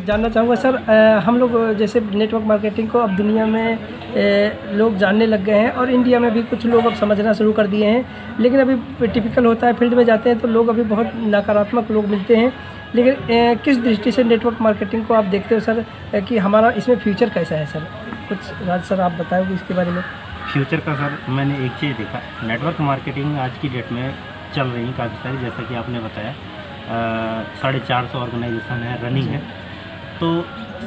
जानना चाहूँगा सर, हम लोग जैसे नेटवर्क मार्केटिंग को अब दुनिया में लोग जानने लग गए हैं और इंडिया में भी कुछ लोग अब समझना शुरू कर दिए हैं, लेकिन अभी टिपिकल होता है फील्ड में जाते हैं तो लोग अभी बहुत नकारात्मक लोग मिलते हैं। लेकिन किस दृष्टि से नेटवर्क मार्केटिंग को आप देखते हो सर कि हमारा इसमें फ्यूचर कैसा है सर? कुछ राज सर आप बताओगे इसके बारे में? फ्यूचर का सर मैंने एक चीज़ देखा, नेटवर्क मार्केटिंग आज की डेट में चल रही है काफ़ी सारी, जैसा कि आपने बताया 450 ऑर्गेनाइजेशन है, रनिंग है। तो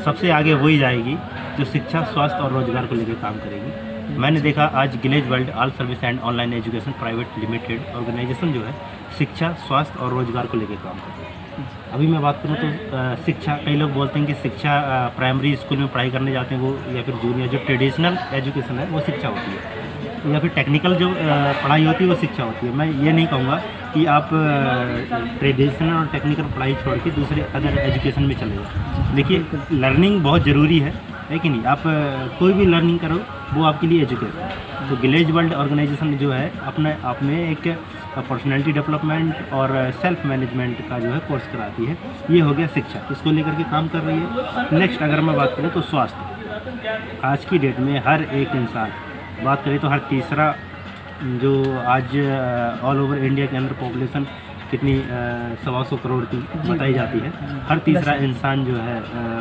सबसे आगे वही जाएगी जो शिक्षा, स्वास्थ्य और रोजगार को लेकर काम करेगी। मैंने देखा आज गिलेज world all service and online education private limited organisation जो है शिक्षा, स्वास्थ्य और रोजगार को लेकर काम करती है। अभी मैं बात करूं तो शिक्षा, कई लोग बोलते हैं कि शिक्षा प्राइमरी स्कूल में पढ़ाई करने जाते हैं वो, या फिर जूनियर जो ट्रेडिशनल एजुकेशन है वो शिक्षा होती है, या फिर टेक्निकल जो पढ़ाई होती है वो शिक्षा होती है। मैं ये नहीं कहूँगा कि आप ट्रेडिशनल और टेक्निकल पढ़ाई छोड़ के दूसरे अदर एजुकेशन में चले जाओ। देखिए लर्निंग बहुत ज़रूरी है कि नहीं? आप कोई भी लर्निंग करो वो आपके लिए एजुकेशन है। तो गिलेज वर्ल्ड ऑर्गेनाइजेशन जो है अपने आप में एक पर्सनैलिटी डेवलपमेंट और सेल्फ मैनेजमेंट का जो है कोर्स कराती है। ये हो गया शिक्षा, इसको लेकर के काम कर रही है। नेक्स्ट अगर मैं बात करूँ तो स्वास्थ्य, आज की डेट में हर एक इंसान, बात करें तो हर तीसरा जो आज ऑल ओवर इंडिया के अंदर पॉपुलेशन कितनी 125 करोड़ की बताई जाती है, हर तीसरा इंसान जो है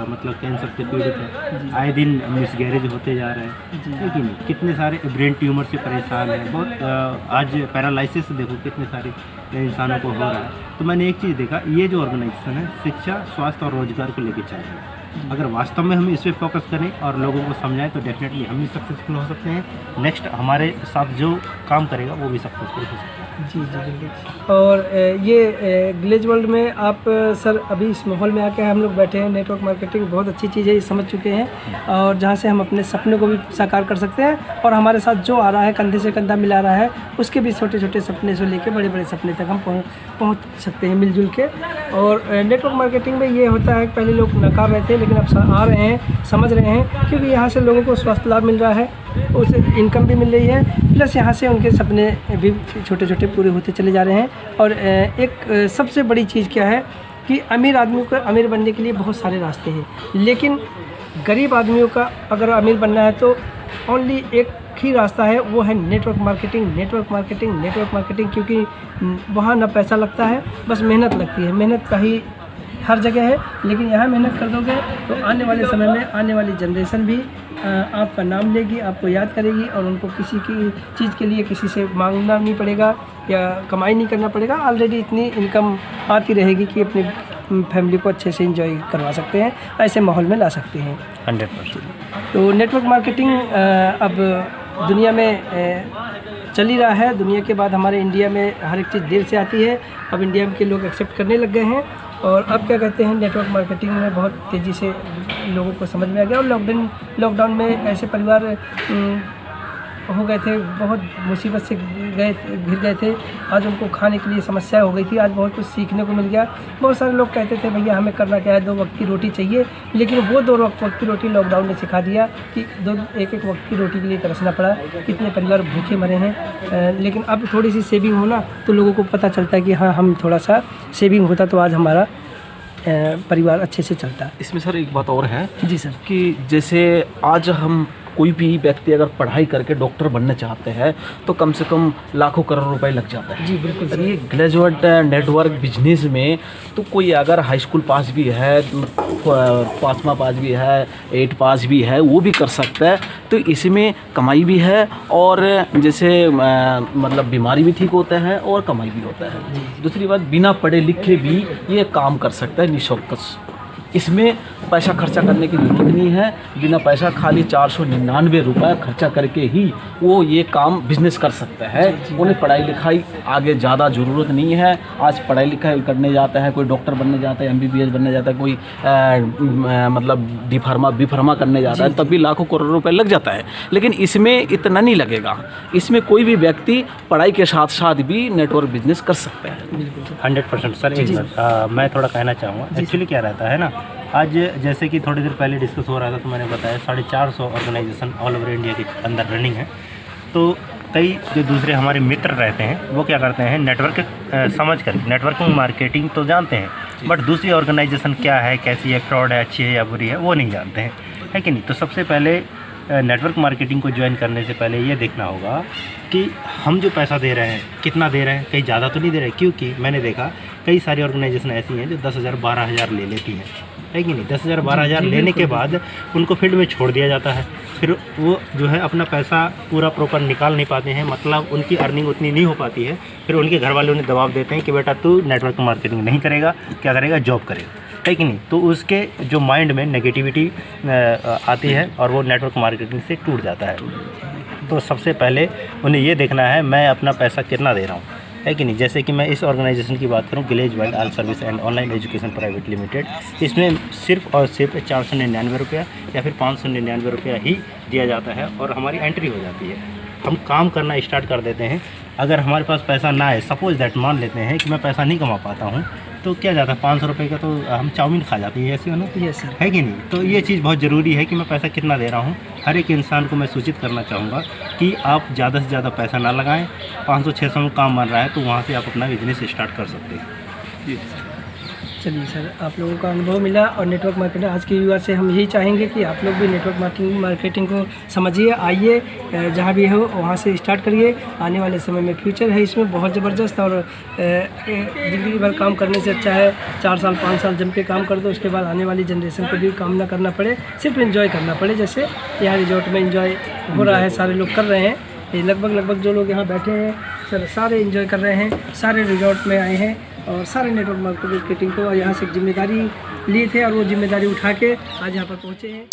मतलब कैंसर से पीड़ित है। आए दिन मिसगैरेज होते जा रहे हैं, लेकिन कितने सारे ब्रेन ट्यूमर से परेशान है, बहुत आज पैरालिसिस देखो कितने सारे इंसानों को हो रहा है। तो मैंने एक चीज़ देखा, ये जो ऑर्गेनाइजेशन है शिक्षा, स्वास्थ्य और रोजगार को लेकर चल रही है। अगर वास्तव में हम इस पर फोकस करें और लोगों को समझाएं तो डेफिनेटली हम भी सक्सेसफुल हो सकते हैं। नेक्स्ट हमारे साथ जो काम करेगा वो भी सक्सेसफुल हो सकता है। जी बिल्कुल। और ये गिलेज वर्ल्ड में आप सर अभी इस माहौल में आके हम लोग बैठे हैं, नेटवर्क मार्केटिंग बहुत अच्छी चीज़ है, ये समझ चुके हैं और जहाँ से हम अपने सपने को भी साकार कर सकते हैं और हमारे साथ जो आ रहा है कंधे से कंधा मिला रहा है उसके भी छोटे छोटे सपने से लेकर बड़े बड़े सपने तक हम पहुँच सकते हैं मिलजुल के। और नेटवर्क मार्केटिंग में ये होता है पहले लोग नकार रहे थे लेकिन अब आ रहे हैं, समझ रहे हैं, क्योंकि यहाँ से लोगों को स्वास्थ्य लाभ मिल रहा है, उसे इनकम भी मिल रही है, प्लस यहाँ से उनके सपने भी छोटे छोटे पूरे होते चले जा रहे हैं। और एक सबसे बड़ी चीज़ क्या है कि अमीर आदमियों को अमीर बनने के लिए बहुत सारे रास्ते हैं, लेकिन गरीब आदमियों का अगर अमीर बनना है तो ओनली एक ही रास्ता है, वो है network marketing. Network marketing, network marketing, क्योंकि वहाँ ना पैसा लगता है, बस मेहनत लगती है। मेहनत का ही हर जगह है, लेकिन यहाँ मेहनत कर दोगे तो आने वाले समय में आने वाली जनरेशन भी आपका नाम लेगी, आपको याद करेगी और उनको किसी की चीज़ के लिए किसी से मांगना नहीं पड़ेगा या कमाई नहीं करना पड़ेगा। ऑलरेडी इतनी इनकम आती रहेगी कि अपनी फैमिली को अच्छे से एंजॉय करवा सकते हैं, ऐसे माहौल में ला सकते हैं 100%। तो नेटवर्क मार्केटिंग अब दुनिया में चल ही रहा है। दुनिया के बाद हमारे इंडिया में हर एक चीज़ देर से आती है, अब इंडिया के लोग एक्सेप्ट करने लग गए हैं और अब क्या कहते हैं नेटवर्क मार्केटिंग में बहुत तेज़ी से लोगों को समझ में आ गया। और लॉकडाउन में ऐसे परिवार हो गए थे, बहुत मुसीबत से घिर गए थे, आज उनको खाने के लिए समस्या हो गई थी, आज बहुत कुछ सीखने को मिल गया। बहुत सारे लोग कहते थे भैया हमें करना क्या है, 2 वक्त की रोटी चाहिए, लेकिन वो 2 वक्त की रोटी लॉकडाउन ने सिखा दिया कि एक वक्त की रोटी के लिए तरसना पड़ा, कितने परिवार भूखे मरे हैं। लेकिन अब थोड़ी सी सेविंग होना तो लोगों को पता चलता है कि हाँ हम थोड़ा सा सेविंग होता तो आज हमारा परिवार अच्छे से चलता है। इसमें सर एक बात और है जी सर, कि जैसे आज हम कोई भी व्यक्ति अगर पढ़ाई करके डॉक्टर बनना चाहते हैं तो कम से कम लाखों करोड़ रुपए लग जाता है। जी बिल्कुल सर। ये गिलेज वर्ल्ड नेटवर्क बिजनेस में तो कोई अगर हाई स्कूल पास भी है, 5वां पास भी है, 8 पास भी है, वो भी कर सकता है। तो इसमें कमाई भी है और जैसे मतलब बीमारी भी ठीक होता है और कमाई भी होता है। दूसरी बात, बिना पढ़े लिखे भी ये काम कर सकता है निःशुल्क। इसमें पैसा खर्चा करने की ज़रूरत नहीं है, बिना पैसा खाली 499 रुपये खर्चा करके ही वो ये काम बिजनेस कर सकता है। उन्हें पढ़ाई लिखाई आगे ज़्यादा ज़रूरत नहीं है। आज पढ़ाई लिखाई करने जाता है, कोई डॉक्टर बनने जाता है, MBBS बनने जाता है, कोई मतलब डी फार्मा बी फार्मा करने जाता है, तब भी लाखों करोड़ रुपए लग जाता है। लेकिन इसमें इतना नहीं लगेगा। इसमें कोई भी व्यक्ति पढ़ाई के साथ साथ भी नेटवर्क बिजनेस कर सकता है। 100% सर। एक बात मैं थोड़ा कहना चाहूँगा, एक्चुअली क्या रहता है ना, आज जैसे कि थोड़ी देर पहले डिस्कस हो रहा था तो मैंने बताया 450 ऑर्गेनाइजेशन ऑल ओवर इंडिया के अंदर रनिंग है। तो कई जो दूसरे हमारे मित्र रहते हैं वो क्या करते हैं, नेटवर्क समझ कर नेटवर्किंग मार्केटिंग तो जानते हैं, बट दूसरी ऑर्गेनाइजेशन क्या है, कैसी है, फ्रॉड है, अच्छी है या बुरी है, वो नहीं जानते हैं, है कि नहीं। तो सबसे पहले नेटवर्क मार्केटिंग को ज्वाइन करने से पहले ये देखना होगा कि हम जो पैसा दे रहे हैं कितना दे रहे हैं, कहीं ज़्यादा तो नहीं दे रहे। क्योंकि मैंने देखा कई सारी ऑर्गेनाइजेशन ऐसी हैं जो 10,000 12,000 ले लेती हैं, है कि नहीं। 10,000 12,000 लेने के बाद उनको फील्ड में छोड़ दिया जाता है, फिर वो जो है अपना पैसा पूरा प्रॉपर निकाल नहीं पाते हैं, मतलब उनकी अर्निंग उतनी नहीं हो पाती है। फिर उनके घर वाले उन्हें दबाव देते हैं कि बेटा तू नेटवर्क मार्केटिंग नहीं करेगा, क्या करेगा, जॉब करेगा, है कि नहीं। तो उसके जो माइंड में नेगेटिविटी आती है और वो नेटवर्क मार्केटिंग से टूट जाता है। तो सबसे पहले उन्हें ये देखना है मैं अपना पैसा कितना दे रहा हूँ, है कि नहीं। जैसे कि मैं इस ऑर्गेनाइजेशन की बात करूँ, Glaze World all service and online education private Limited, इसमें सिर्फ और सिर्फ 499 रुपया या फिर 599 रुपया ही दिया जाता है और हमारी एंट्री हो जाती है। हम काम करना स्टार्ट कर देते हैं। अगर हमारे पास पैसा ना है, सपोज दैट मान लेते हैं कि मैं पैसा नहीं कमा पाता हूँ, तो क्या जाता है 500 रुपये का तो हम चाउमीन खा जाते हैं, ऐसे ना, यस सर, है कि नहीं। तो ये चीज़ बहुत ज़रूरी है कि मैं पैसा कितना दे रहा हूँ। हर एक इंसान को मैं सूचित करना चाहूँगा कि आप ज़्यादा से ज़्यादा पैसा ना लगाएं। 500-600 में काम बन रहा है तो वहाँ से आप अपना बिजनेस स्टार्ट कर सकते हैं। चलिए सर, आप लोगों का अनुभव मिला और नेटवर्क मार्केटिंग आज के युवा से हम यही चाहेंगे कि आप लोग भी नेटवर्क मार्केटिंग को समझिए, आइए, जहाँ भी हो वहाँ से स्टार्ट करिए। आने वाले समय में फ्यूचर है इसमें बहुत ज़बरदस्त और ज़िंदगी भर काम करने से अच्छा है 4 साल 5 साल जम के काम कर दो, उसके बाद आने वाली जनरेशन को भी काम ना करना पड़े, सिर्फ एंजॉय करना पड़े। जैसे यहाँ रिजॉर्ट में एंजॉय हो रहा है, सारे लोग कर रहे हैं, ये लगभग जो लोग यहाँ बैठे हैं सर सारे एंजॉय कर रहे हैं, सारे रिजॉर्ट में आए हैं और सारे नेटवर्क मार्केटिंग को यहाँ से जिम्मेदारी लिए थे और वो जिम्मेदारी उठा के आज यहाँ पर पहुँचे हैं।